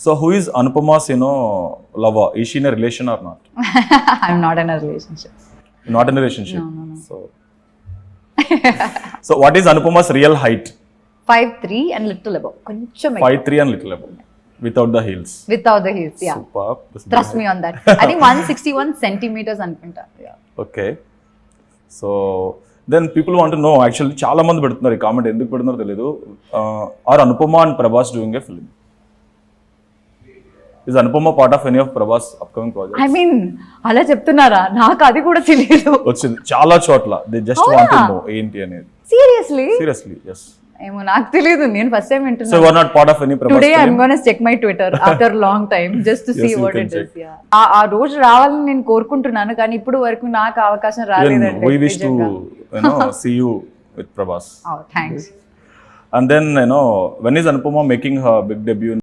So who is Anupuma's, lover? Is she in a relation or not? I'm not in a relationship. Not in a relationship. No. So what is Anupuma's real height? 5'3" and little above. Koncham 5'3" and little above. Without the heels. without the heels. Yeah. Superb. This is Trust good. me on that. I think 161 centimeters అనుకుంటా. Yeah. Okay. So then people want to know, actually చాలా మంది పెడుతున్నారు ఈ comment, ఎందుకు పెడుతున్నారో తెలియదు. Are Anupama and Prabhas doing a film? Is Anupama part of any of Prabhas upcoming projects? I mean, అలా చెప్తున్నారా? నాకు అది కూడా తెలియదు. వచ్చింది చాలా చోట్ల. They just want to know ఏంటి అనేది. Seriously? Seriously, yes. ఏమో నాకు తెలియదు. నేను ఫస్ట్ టైం So వింటున్నా. you are not part of any Prabhas Today I'm film? going to check my Twitter after long time just to see Yes, you what can it is. check. Yeah. ఆ రోజు రావాలని నేను కోరుకుంటున్నాను, కానీ ఇప్పుడు వరకు నాకు అవకాశం Then రాలేదండి. we wish to see you with Prabhas. Oh, thanks. And then when is Anupama making her big debut?